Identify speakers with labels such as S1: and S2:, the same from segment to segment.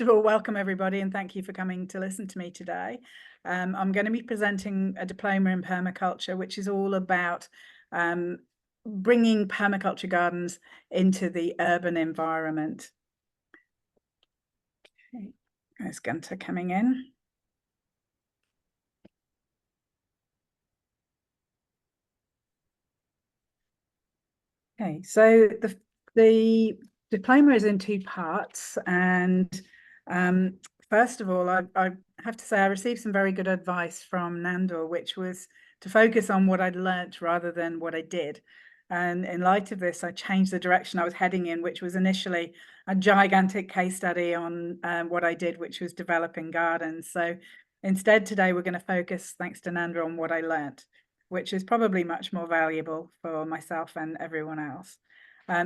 S1: of all, welcome everybody, and thank you for coming to listen to me today. I'm going to be presenting a diploma in permaculture, which is all about bringing permaculture gardens into the urban environment. Okay. There's Gunter coming in. Okay, so the diploma is in two parts, and first of all, I have to say I received some very good advice from Nandor, which was to focus on what I'd learnt rather than what I did. And in light of this, I changed the direction I was heading in, which was initially a gigantic case study on what I did, which was developing gardens. So instead, today we're going to focus, thanks to Nandor, on what I learnt, which is probably much more valuable for myself and everyone else.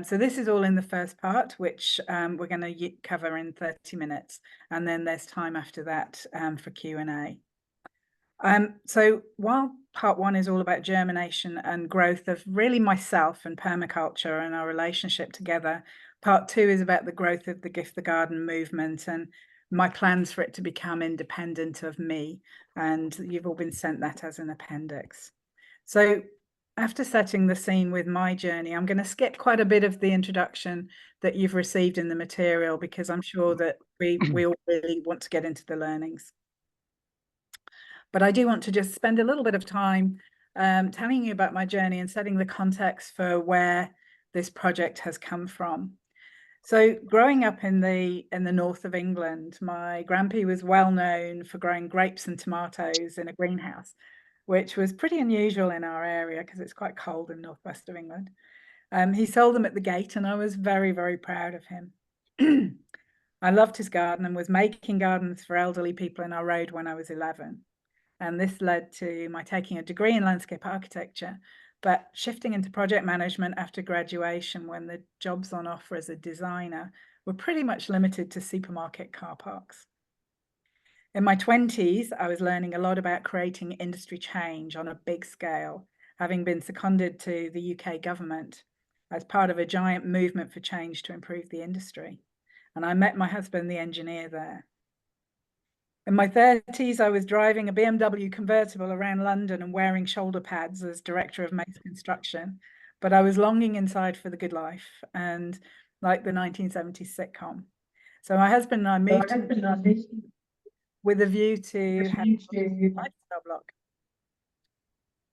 S1: So this is all in the first part, which we're going to cover in 30 minutes. And then there's time after that for Q&A. So while part one is all about germination and growth of really myself and permaculture and our relationship together, part two is about the growth of the Gift the Garden movement and my plans for it to become independent of me. And you've all been sent that as an appendix. So after setting the scene with my journey, I'm going to skip quite a bit of the introduction that you've received in the material, because I'm sure that we all really want to get into the learnings. But I do want to just spend a little bit of time telling you about my journey and setting the context for where this project has come from. So growing up in the north of England, my grandpa was well known for growing grapes and tomatoes in a greenhouse, which was pretty unusual in our area because it's quite cold in northwest of England. He sold them at the gate, and I was very, very proud of him. I loved his garden and was making gardens for elderly people in our road when I was 11. And this led to my taking a degree in landscape architecture, but shifting into project management after graduation, when the jobs on offer as a designer were pretty much limited to supermarket car parks. In my 20s, I was learning a lot about creating industry change on a big scale, having been seconded to the UK government as part of a giant movement for change to improve the industry. And I met my husband, the engineer, there. In my 30s, I was driving a BMW convertible around London and wearing shoulder pads as director of Mace Construction, but I was longing inside for the good life and like the 1970s sitcom. So my husband and I moved with a view to have a lifestyle block.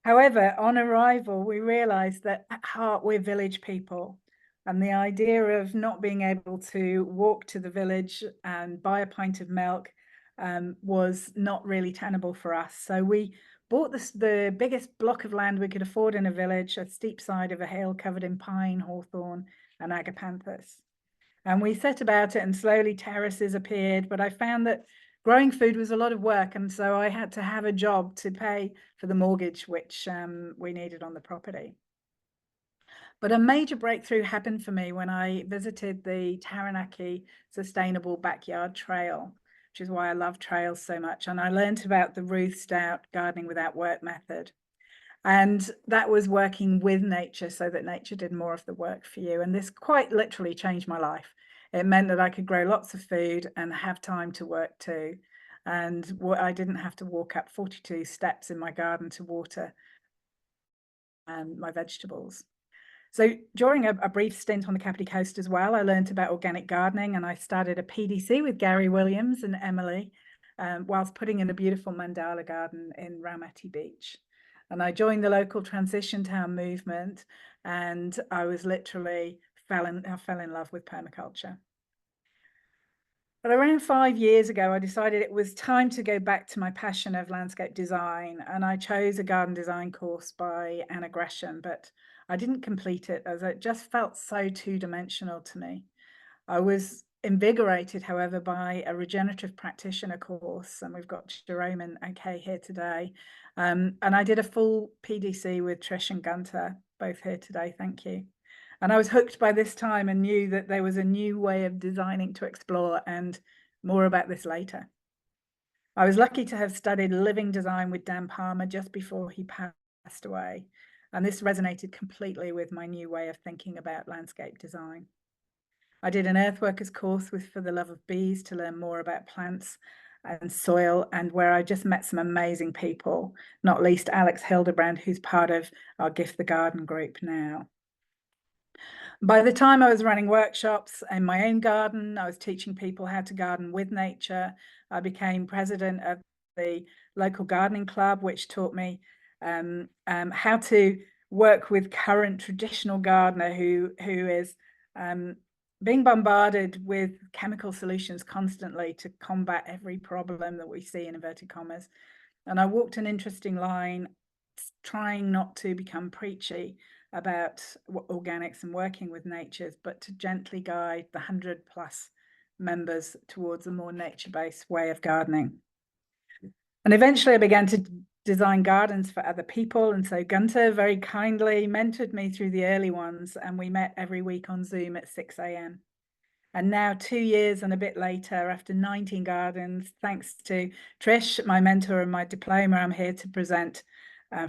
S1: However, on arrival, we realized that at heart we're village people, and the idea of not being able to walk to the village and buy a pint of milk was not really tenable for us. So we bought the biggest block of land we could afford in a village, a steep side of a hill covered in pine, hawthorn, and agapanthus. And we set about it, and slowly terraces appeared, but I found that growing food was a lot of work, and so I had to have a job to pay for the mortgage which we needed on the property. But a major breakthrough happened for me when I visited the Taranaki Sustainable Backyard Trail, which is why I love trails so much. And I learned about the Ruth Stout gardening without work method. And that was working with nature so that nature did more of the work for you. And this quite literally changed my life. It meant that I could grow lots of food and have time to work too. And I didn't have to walk up 42 steps in my garden to water my vegetables. So during a brief stint on the Kapiti Coast as well, I learned about organic gardening, and I started a PDC with Gary Williams and Emily whilst putting in a beautiful mandala garden in Raumati Beach. And I joined the local transition town movement, and I was literally fell in love with permaculture. But around 5 years ago, I decided it was time to go back to my passion of landscape design, and I chose a garden design course by Anna Gresham, but I didn't complete it as it just felt so two-dimensional to me. I was invigorated, however, by a regenerative practitioner course, and we've got Jerome and AK here today. And I did a full PDC with Trish and Gunter, both here today, thank you. And I was hooked by this time and knew that there was a new way of designing to explore, and more about this later. I was lucky to have studied living design with Dan Palmer just before he passed away. And this resonated completely with my new way of thinking about landscape design. I did an earthworkers course with For the Love of Bees to learn more about plants and soil, and where I just met some amazing people, not least Alex Hildebrand, who's part of our Gift the Garden group now. By the time I was running workshops in my own garden, I was teaching people how to garden with nature. I became president of the local gardening club, which taught me how to work with current traditional gardener who is being bombarded with chemical solutions constantly to combat every problem that we see in inverted commas. And I walked an interesting line, trying not to become preachy about organics and working with nature, but to gently guide the 100+ members towards a more nature-based way of gardening. And eventually I began to design gardens for other people. And so Gunter very kindly mentored me through the early ones, and we met every week on Zoom at 6 a.m. And now 2 years and a bit later, after 19 gardens, thanks to Trish, my mentor, and my diploma, I'm here to present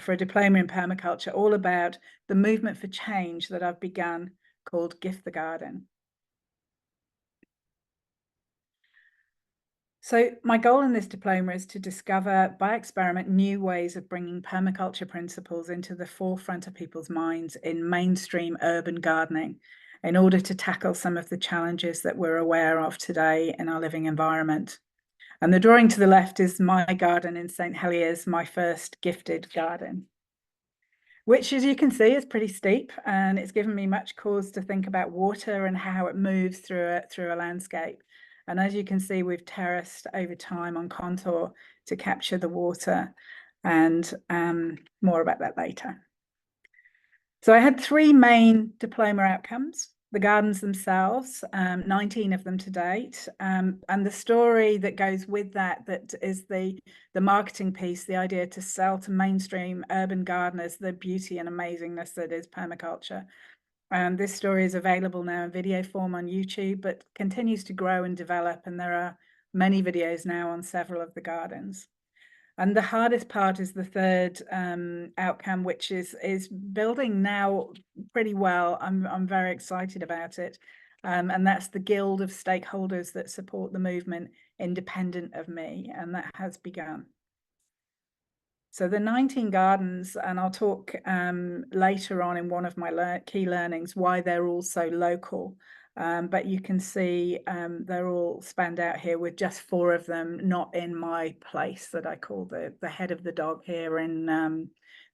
S1: for a diploma in permaculture, all about the movement for change that I've begun, called Gift the Garden. So my goal in this diploma is to discover, by experiment, new ways of bringing permaculture principles into the forefront of people's minds in mainstream urban gardening, in order to tackle some of the challenges that we're aware of today in our living environment. And the drawing to the left is my garden in St. Heliers, my first gifted garden, which, as you can see, is pretty steep, and it's given me much cause to think about water and how it moves through a landscape. And as you can see, we've terraced over time on contour to capture the water, and more about that later. So I had 3 main diploma outcomes: the gardens themselves, 19 of them to date, and the story that goes with that is the marketing piece, the idea to sell to mainstream urban gardeners the beauty and amazingness that is permaculture. This story is available now in video form on YouTube, but continues to grow and develop, and there are many videos now on several of the gardens. And the hardest part is the third outcome, which is building now pretty well. I'm very excited about it. And that's the guild of stakeholders that support the movement independent of me, and that has begun. So the 19 gardens, and I'll talk later on in one of my key learnings why they're all so local. But you can see they're all spanned out here, with just 4 of them not in my place that I call the head of the dog here in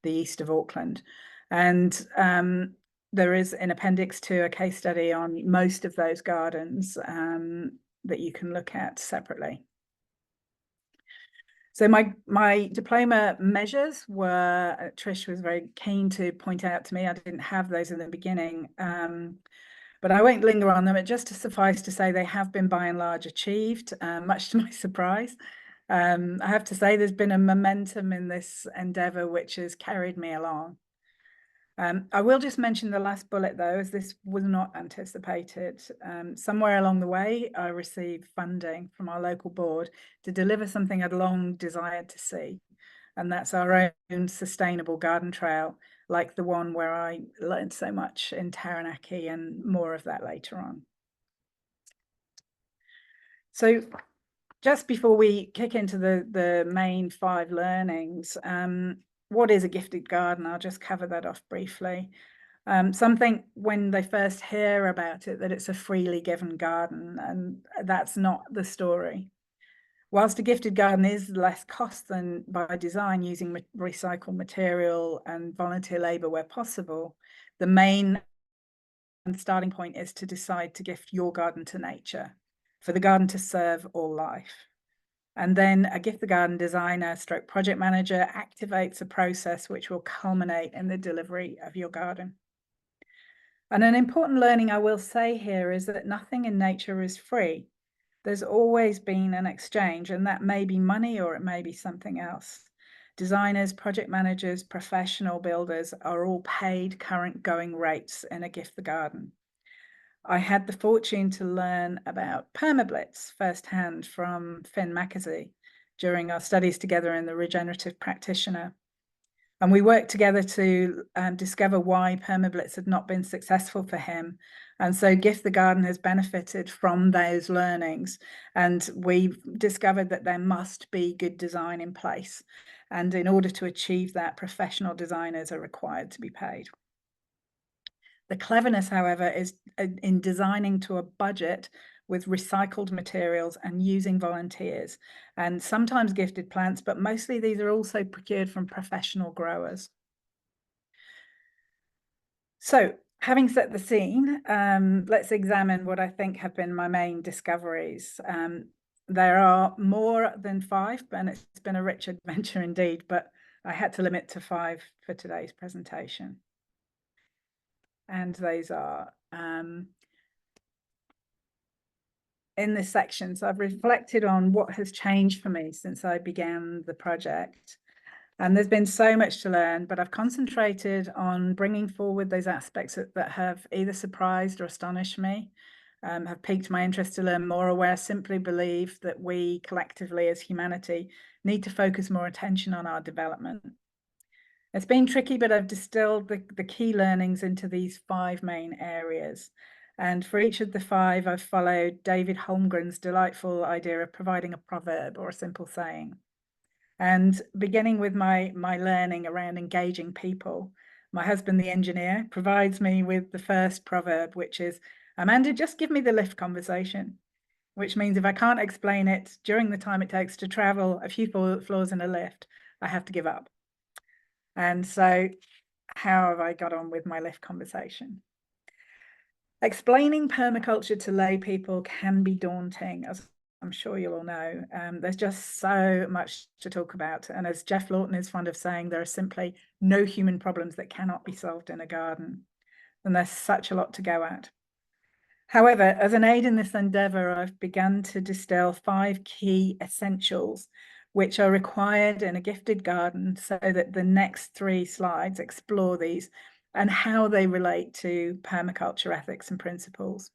S1: the east of Auckland. And there is in Appendix 2 a case study on most of those gardens that you can look at separately. So my diploma measures were, Trish was very keen to point out to me, I didn't have those in the beginning, but I won't linger on them. It just to suffice to say they have been by and large achieved, much to my surprise. I have to say there's been a momentum in this endeavour which has carried me along. I will just mention the last bullet though, as this was not anticipated. Somewhere along the way, I received funding from our local board to deliver something I'd long desired to see. And that's our own sustainable garden trail, like the one where I learned so much in Taranaki, and more of that later on. So just before we kick into the main 5 learnings, what is a gifted garden? I'll just cover that off briefly. Some think when they first hear about it that it's a freely given garden, and that's not the story. Whilst a gifted garden is less cost than by design, using recycled material and volunteer labour where possible, the main and starting point is to decide to gift your garden to nature, for the garden to serve all life. And then a Gift the Garden designer / project manager activates a process which will culminate in the delivery of your garden. And an important learning I will say here is that nothing in nature is free. There's always been an exchange, and that may be money or it may be something else. Designers, project managers, professional builders are all paid current going rates in a Gift the Garden. I had the fortune to learn about permablitz firsthand from Finn Mackenzie during our studies together in the Regenerative Practitioner. And we worked together to discover why permablitz had not been successful for him. And so Gift the Garden has benefited from those learnings. And we've discovered that there must be good design in place. And in order to achieve that, professional designers are required to be paid. The cleverness, however, is in designing to a budget with recycled materials and using volunteers, and sometimes gifted plants, but mostly these are also procured from professional growers. So, having set the scene, let's examine what I think have been my main discoveries. There are more than 5, and it's been a rich adventure indeed, but I had to limit to 5 for today's presentation. And those are in this section. So I've reflected on what has changed for me since I began the project. And there's been so much to learn, but I've concentrated on bringing forward those aspects that have either surprised or astonished me, have piqued my interest to learn more, or where I simply believe that we collectively as humanity need to focus more attention on our development. It's been tricky, but I've distilled the key learnings into these 5 main areas. And for each of the 5, I've followed David Holmgren's delightful idea of providing a proverb or a simple saying. And beginning with my learning around engaging people, my husband, the engineer, provides me with the first proverb, which is, Amanda, just give me the lift conversation, which means if I can't explain it during the time it takes to travel a few floors in a lift, I have to give up. And so how have I got on with my lift conversation? Explaining permaculture to lay people can be daunting, as I'm sure you'll all know. There's just so much to talk about. And as Jeff Lawton is fond of saying, there are simply no human problems that cannot be solved in a garden. And there's such a lot to go at. However, as an aid in this endeavor, I've begun to distill 5 key essentials which are required in a gifted garden, so that the next 3 slides explore these and how they relate to permaculture ethics and principles.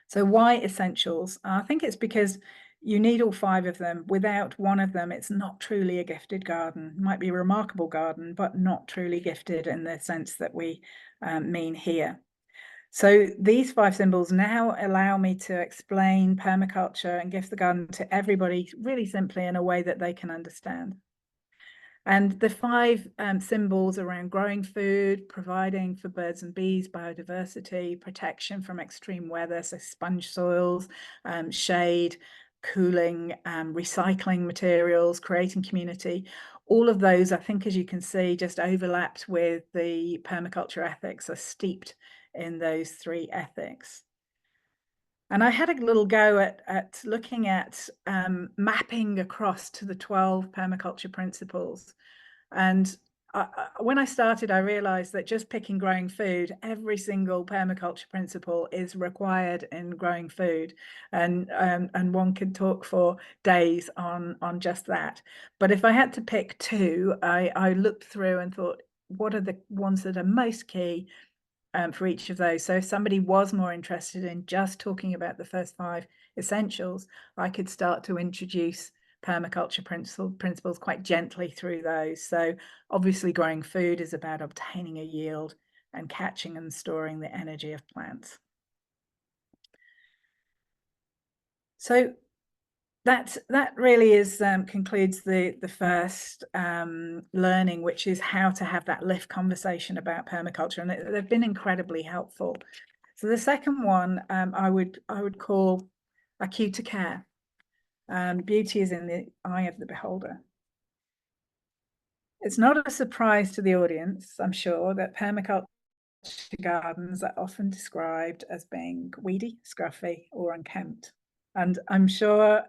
S1: So why essentials? I think it's because you need all 5 of them. Without one of them, it's not truly a gifted garden. It might be a remarkable garden, but not truly gifted in the sense that we mean here. So these 5 symbols now allow me to explain permaculture and Gift the Garden to everybody really simply in a way that they can understand. And the 5 symbols around growing food, providing for birds and bees, biodiversity, protection from extreme weather, so sponge soils, shade, cooling, recycling materials, creating community, all of those, I think, as you can see, just overlapped with the permaculture ethics, are steeped in those 3 ethics. And I had a little go at looking at mapping across to the 12 permaculture principles. And when I started, I realized that just picking growing food, every single permaculture principle is required in growing food. And one could talk for days on just that. But if I had to pick 2, I looked through and thought, what are the ones that are most key for each of those? So if somebody was more interested in just talking about the first 5 essentials, I could start to introduce permaculture principles quite gently through those. So obviously growing food is about obtaining a yield and catching and storing the energy of plants. So that really is concludes the first learning, which is how to have that lift conversation about permaculture, and they've been incredibly helpful. So the second one I would call a cue to care. Beauty is in the eye of the beholder. It's not a surprise to the audience, I'm sure, that permaculture gardens are often described as being weedy, scruffy, or unkempt. And I'm sure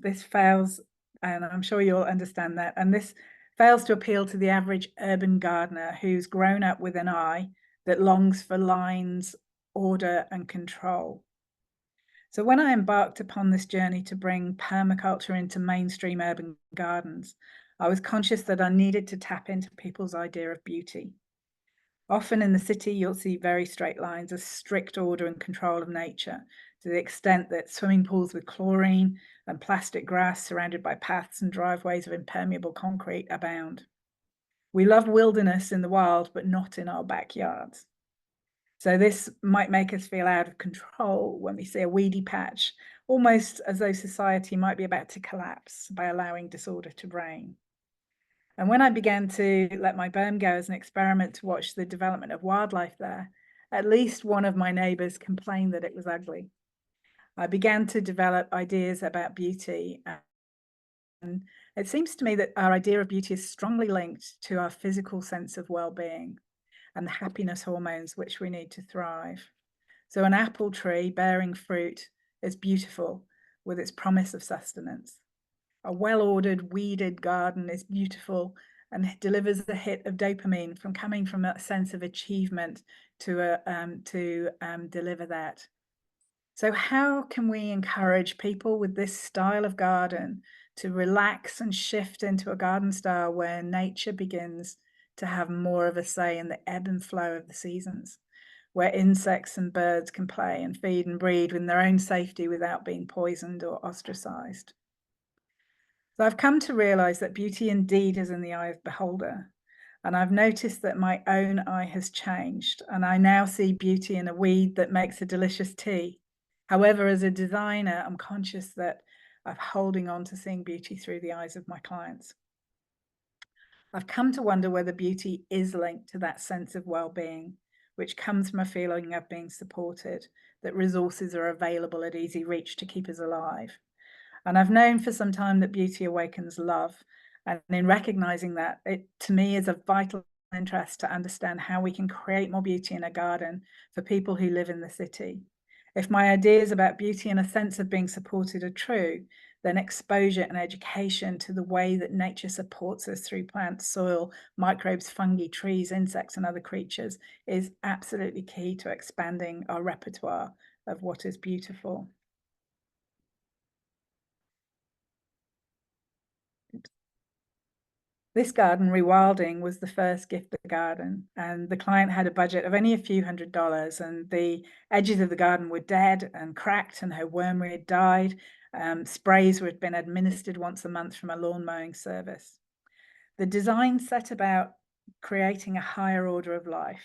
S1: this fails, and I'm sure you'll understand that. And this fails to appeal to the average urban gardener who's grown up with an eye that longs for lines, order, and control. So when I embarked upon this journey to bring permaculture into mainstream urban gardens, I was conscious that I needed to tap into people's idea of beauty. Often in the city, you'll see very straight lines, a strict order and control of nature, to the extent that swimming pools with chlorine and plastic grass surrounded by paths and driveways of impermeable concrete abound. We love wilderness in the wild, but not in our backyards. So this might make us feel out of control when we see a weedy patch, almost as though society might be about to collapse by allowing disorder to reign. And when I began to let my berm go as an experiment to watch the development of wildlife there, at least one of my neighbours complained that it was ugly. I began to develop ideas about beauty. And it seems to me that our idea of beauty is strongly linked to our physical sense of well-being and the happiness hormones which we need to thrive. So an apple tree bearing fruit is beautiful with its promise of sustenance. A well-ordered, weeded garden is beautiful and delivers the hit of dopamine from coming from a sense of achievement to deliver that. So how can we encourage people with this style of garden to relax and shift into a garden style where nature begins to have more of a say in the ebb and flow of the seasons, where insects and birds can play and feed and breed in their own safety without being poisoned or ostracized? So I've come to realize that beauty indeed is in the eye of the beholder. And I've noticed that my own eye has changed, and I now see beauty in a weed that makes a delicious tea. However, as a designer, I'm conscious that I'm holding on to seeing beauty through the eyes of my clients. I've come to wonder whether beauty is linked to that sense of well-being, which comes from a feeling of being supported, that resources are available at easy reach to keep us alive. And I've known for some time that beauty awakens love. And in recognizing that, it to me is of vital interest to understand how we can create more beauty in a garden for people who live in the city. If my ideas about beauty and a sense of being supported are true, then exposure and education to the way that nature supports us through plants, soil, microbes, fungi, trees, insects, and other creatures is absolutely key to expanding our repertoire of what is beautiful. This garden, rewilding, was the first gift of the garden, and the client had a budget of only a few $100s, and the edges of the garden were dead and cracked, and her wormweed had died. Sprays had been administered once a month from a lawn mowing service. The design set about creating a higher order of life.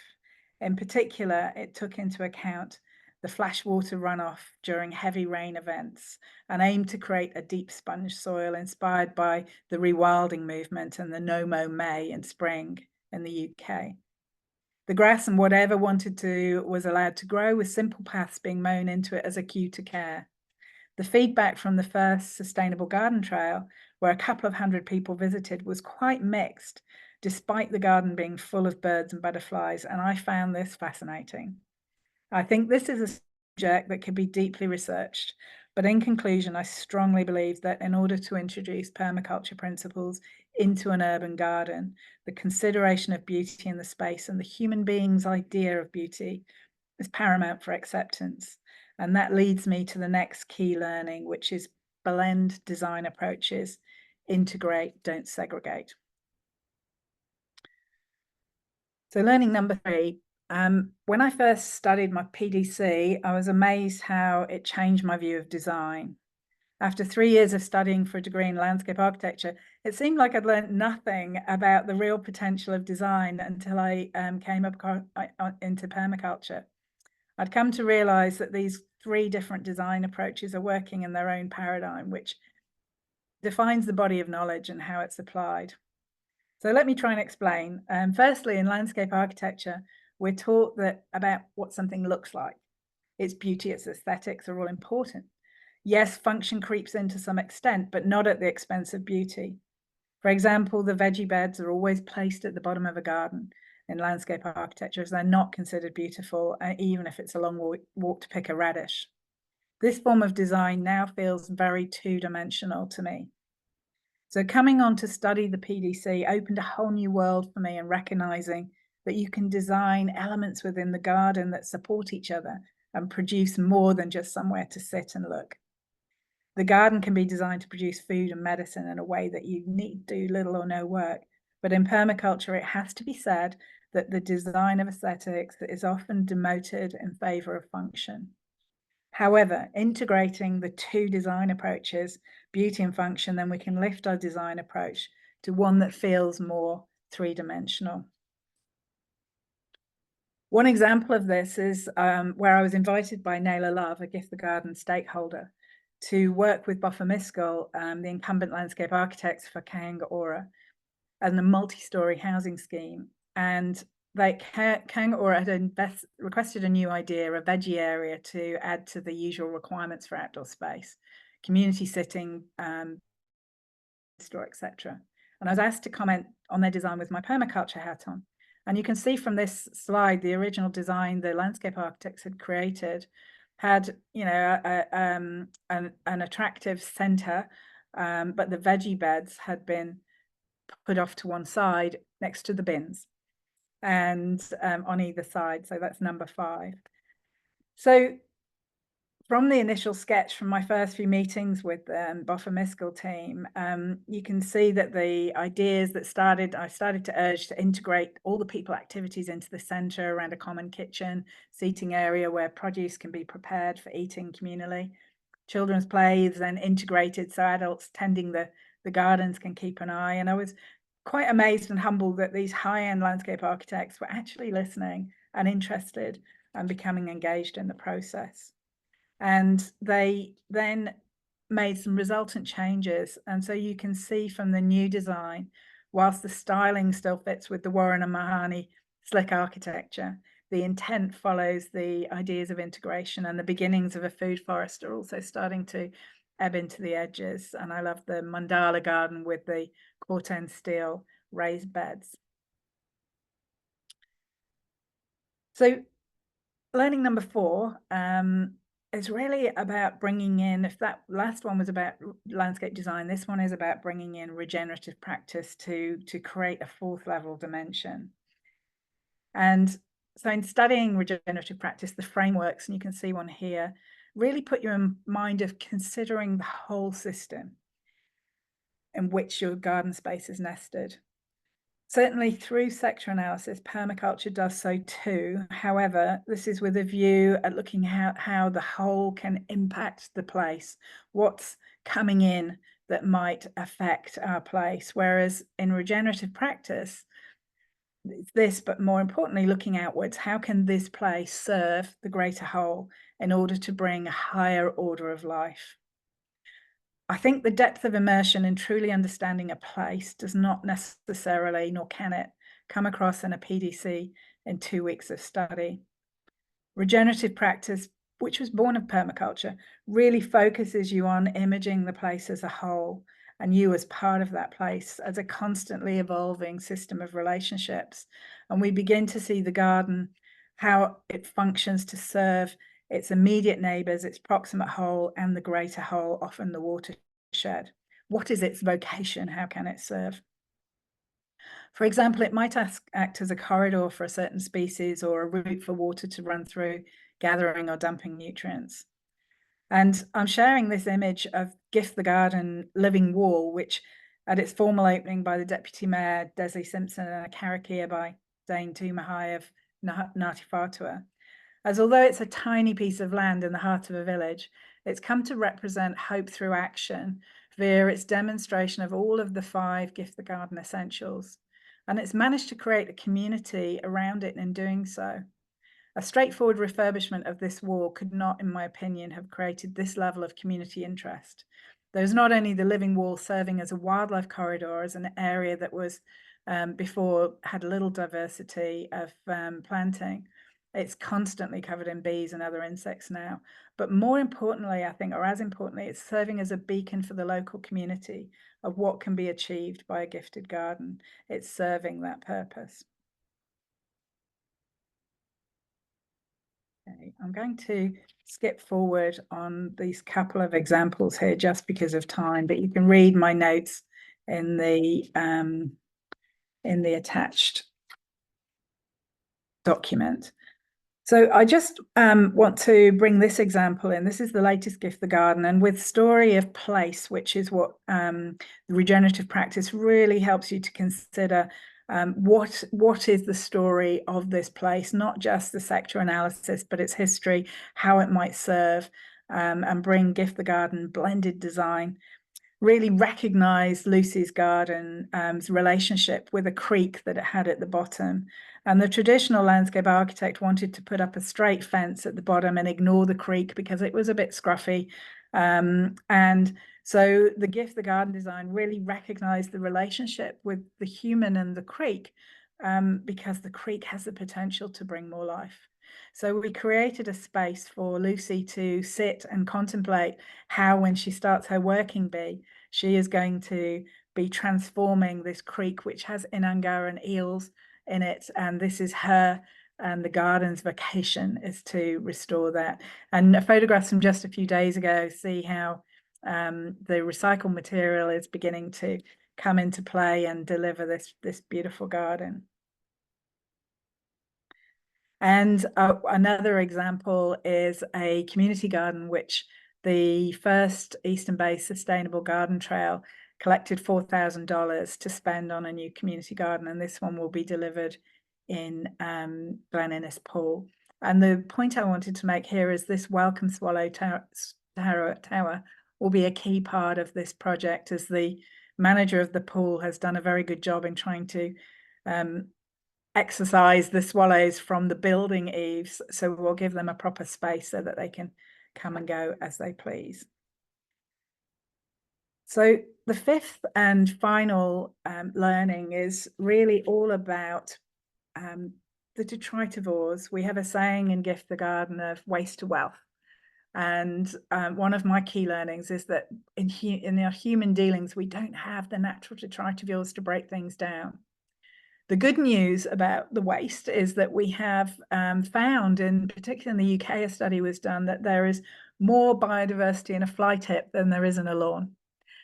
S1: In particular, it took into account the flash water runoff during heavy rain events and aimed to create a deep sponge soil inspired by the rewilding movement and the no-mow May in spring in the UK. The grass and whatever wanted to was allowed to grow, with simple paths being mown into it as a cue to care. The feedback from the first sustainable garden trail, where a couple of hundred people visited, was quite mixed, despite the garden being full of birds and butterflies, and I found this fascinating. I think this is a subject that could be deeply researched, but in conclusion, I strongly believe that in order to introduce permaculture principles into an urban garden, the consideration of beauty in the space and the human being's idea of beauty is paramount for acceptance. And that leads me to the next key learning, which is blend design approaches, integrate, don't segregate. So learning number 3, when I first studied my PDC, I was amazed how it changed my view of design. After 3 years of studying for a degree in landscape architecture, it seemed like I'd learned nothing about the real potential of design until I came up into permaculture. I'd come to realize that these 3 different design approaches are working in their own paradigm, which defines the body of knowledge and how it's applied. So let me try and explain. Firstly, in landscape architecture, we're taught that about what something looks like. Its beauty, its aesthetics are all important. Yes, function creeps in to some extent, but not at the expense of beauty. For example, the veggie beds are always placed at the bottom of a garden in landscape architecture, as they're not considered beautiful, even if it's a long walk to pick a radish. This form of design now feels very two-dimensional to me. So coming on to study the PDC opened a whole new world for me, in recognizing that you can design elements within the garden that support each other and produce more than just somewhere to sit and look. The garden can be designed to produce food and medicine in a way that you need do little or no work. But in permaculture, it has to be said that the design of aesthetics is often demoted in favor of function. However, integrating the 2 design approaches, beauty and function, then we can lift our design approach to one that feels more three-dimensional. One example of this is where I was invited by Naylor Love, a Gift the Garden stakeholder, to work with Boffa-Miskel, the incumbent landscape architects for Kainga and the multi-story housing scheme. And Kainga had requested a new idea, a veggie area to add to the usual requirements for outdoor space, community sitting, store, etc. And I was asked to comment on their design with my permaculture hat on. And you can see from this slide, the original design the landscape architects had created had, you know, an attractive center, but the veggie beds had been put off to one side next to the bins and on either side. So that's number 5. So from the initial sketch from my first few meetings with the Boffa-Miskel team, you can see that the ideas that I started to urge to integrate all the people activities into the centre around a common kitchen, seating area where produce can be prepared for eating communally. Children's play is then integrated so adults tending the gardens can keep an eye. And I was quite amazed and humbled that these high-end landscape architects were actually listening and interested and becoming engaged in the process. And they then made some resultant changes. And so you can see from the new design, whilst the styling still fits with the Warren and Mahoney slick architecture, the intent follows the ideas of integration, and the beginnings of a food forest are also starting to ebb into the edges. And I love the mandala garden with the corten steel raised beds. So learning number 4, is really about bringing in, if that last one was about landscape design, this one is about bringing in regenerative practice to create a 4th level dimension. And so in studying regenerative practice, the frameworks, and you can see one here, really put you in mind of considering the whole system in which your garden space is nested. Certainly through sector analysis, permaculture does so too. However, this is with a view at looking at how the whole can impact the place, what's coming in that might affect our place. Whereas in regenerative practice, it's this, but more importantly, looking outwards, how can this place serve the greater whole in order to bring a higher order of life? I think the depth of immersion in truly understanding a place does not necessarily, nor can it, come across in a PDC in 2 weeks of study. Regenerative practice, which was born of permaculture, really focuses you on imaging the place as a whole, and you as part of that place as a constantly evolving system of relationships. And we begin to see the garden, how it functions to serve its immediate neighbours, its proximate whole, and the greater whole, often the watershed. What is its vocation? How can it serve? For example, it might act as a corridor for a certain species or a route for water to run through, gathering or dumping nutrients. And I'm sharing this image of Gift the Garden living wall, which at its formal opening by the Deputy Mayor, Desley Simpson, and a karakia by Dane Tumahai of Ngāti Whātua, as although it's a tiny piece of land in the heart of a village, it's come to represent hope through action via its demonstration of all of the 5 Gift the Garden essentials. And it's managed to create a community around it in doing so. A straightforward refurbishment of this wall could not, in my opinion, have created this level of community interest. There's not only the living wall serving as a wildlife corridor, as an area that was before had little diversity of planting. It's constantly covered in bees and other insects now. But more importantly, I think, or as importantly, it's serving as a beacon for the local community of what can be achieved by a gifted garden. It's serving that purpose. Okay, I'm going to skip forward on these couple of examples here just because of time, but you can read my notes in the attached document. So I just want to bring this example in. This is the latest Gift the Garden, and with story of place, which is what the regenerative practice really helps you to consider. What is the story of this place, not just the sector analysis, but its history, how it might serve, and bring Gift the Garden blended design really recognized Lucy's garden's relationship with a creek that it had at the bottom. And the traditional landscape architect wanted to put up a straight fence at the bottom and ignore the creek because it was a bit scruffy. And so the gift, the garden design, really recognized the relationship with the human and the creek, because the creek has the potential to bring more life. So we created a space for Lucy to sit and contemplate how, when she starts her working bee, she is going to be transforming this creek, which has inanga and eels in it. And this is her and the garden's vocation, is to restore that. And photographs from just a few days ago see how the recycled material is beginning to come into play and deliver this beautiful garden. And another example is a community garden, which the first Eastern Bay Sustainable Garden Trail collected $4,000 to spend on a new community garden. And this one will be delivered in Glen Innes Pool. And the point I wanted to make here is this Welcome Swallow Tower will be a key part of this project, as the manager of the pool has done a very good job in trying to exercise the swallows from the building eaves. So we'll give them a proper space so that they can come and go as they please. So the fifth and final learning is really all about the detritivores. We have a saying in Gift the Garden of waste to wealth. And one of my key learnings is that in our human dealings, we don't have the natural detritivores to break things down. The good news about the waste is that we have found, in particular in the UK, a study was done that there is more biodiversity in a fly tip than there is in a lawn.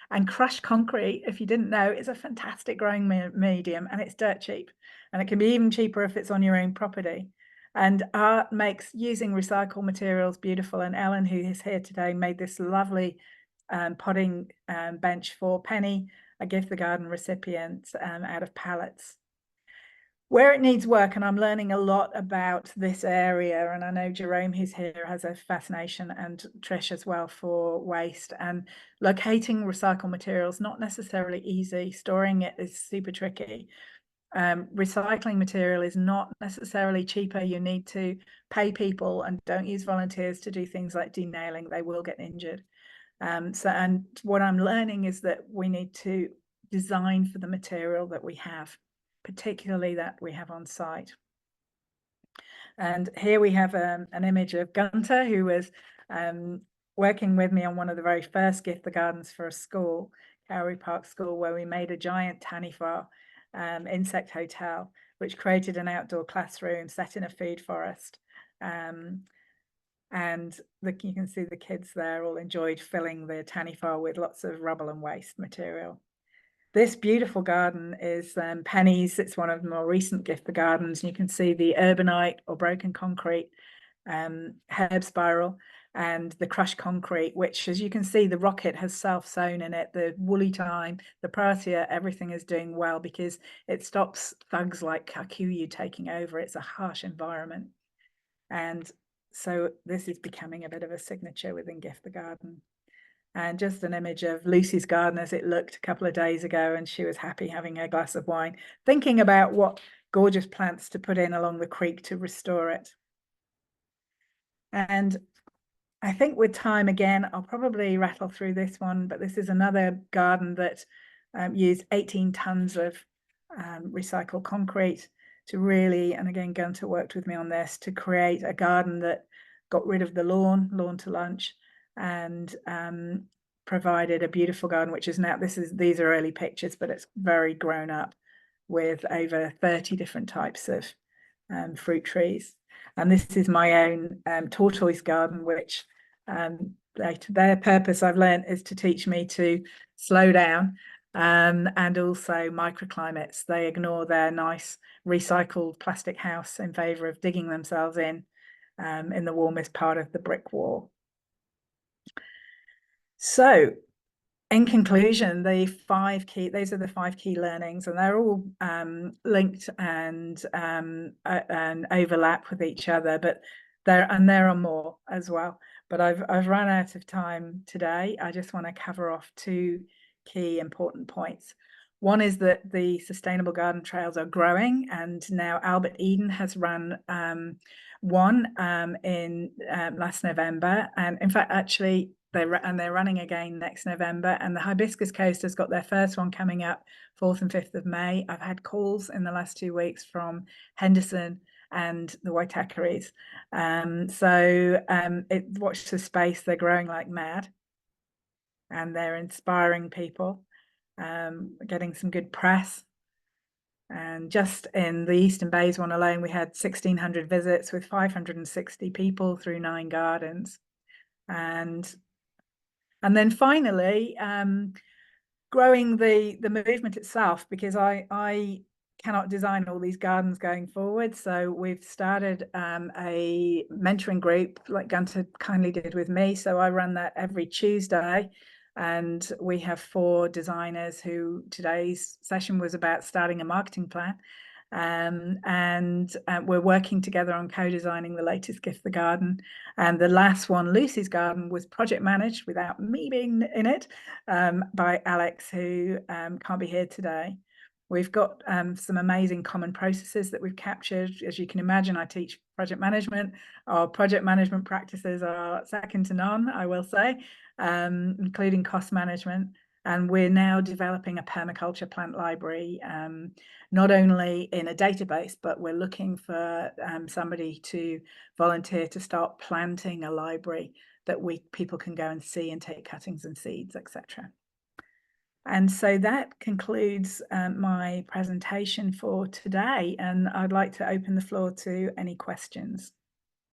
S1: And crushed concrete, if you didn't know, is a fantastic growing medium, and it's dirt cheap. And it can be even cheaper if it's on your own property. And art makes using recycled materials beautiful. And Ellen, who is here today, made this lovely potting bench for Penny, a Gift the Garden recipient, out of pallets. Where it needs work, and I'm learning a lot about this area, and I know Jerome, who's here, has a fascination, and Trish as well, for waste. And locating recycled materials, not necessarily easy. Storing it is super tricky. Recycling material is not necessarily cheaper. You need to pay people, and don't use volunteers to do things like denailing. They will get injured. And what I'm learning is that we need to design for the material that we have, particularly that we have on site. And here we have an image of Gunter, who was working with me on one of the very first Gift the Gardens for a school, Cowrie Park School, where we made a giant Tanifar insect hotel, which created an outdoor classroom set in a food forest. And you can see the kids there all enjoyed filling the Tanifar with lots of rubble and waste material. This beautiful garden is Penny's. It's one of the more recent Gift the Gardens. And you can see the urbanite or broken concrete, herb spiral, and the crushed concrete, which, as you can see, the rocket has self-sown in it. The woolly thyme, the protea, everything is doing well because it stops thugs like Kakuyu taking over. It's a harsh environment. And so this is becoming a bit of a signature within Gift the Garden. And just an image of Lucy's garden as it looked a couple of days ago, and she was happy having her glass of wine, thinking about what gorgeous plants to put in along the creek to restore it. And I think with time, again, I'll probably rattle through this one, but this is another garden that used 18 tons of recycled concrete to really, and again, Gunter worked with me on this, to create a garden that got rid of the lawn to lunch, and provided a beautiful garden, which is now, these are early pictures, but it's very grown up, with over 30 different types of fruit trees. And this is my own tortoise garden, which their purpose, I've learned, is to teach me to slow down, and also microclimates. They ignore their nice recycled plastic house in favor of digging themselves in the warmest part of the brick wall. So in conclusion, those are the 5 key learnings, and they're all linked and overlap with each other, but there are more as well. But I've run out of time today. I just want to cover off 2 key important points. One is that the sustainable garden trails are growing, and now Albert Eden has run one in last November, and in fact, actually, they're running again next November. And the Hibiscus Coast has got their first one coming up 4th and 5th of May. I've had calls in the last 2 weeks from Henderson and the Waitakaris. Watch the space, they're growing like mad, and they're inspiring people, getting some good press. And just in the Eastern Bays one alone, we had 1,600 visits with 560 people through 9 gardens. And then finally, growing the movement itself, because I cannot design all these gardens going forward. So we've started a mentoring group like Gunter kindly did with me. So I run that every Tuesday. And we have 4 designers who today's session was about starting a marketing plan. We're working together on co-designing the latest Gift the Garden. And the last one, Lucy's Garden, was project managed without me being in it by Alex, who can't be here today. We've got some amazing common processes that we've captured. As you can imagine, I teach project management. Our project management practices are second to none, I will say, including cost management. And we're now developing a permaculture plant library, not only in a database, but we're looking for somebody to volunteer to start planting a library that people can go and see and take cuttings and seeds, etc. And so that concludes my presentation for today, and I'd like to open the floor to any questions.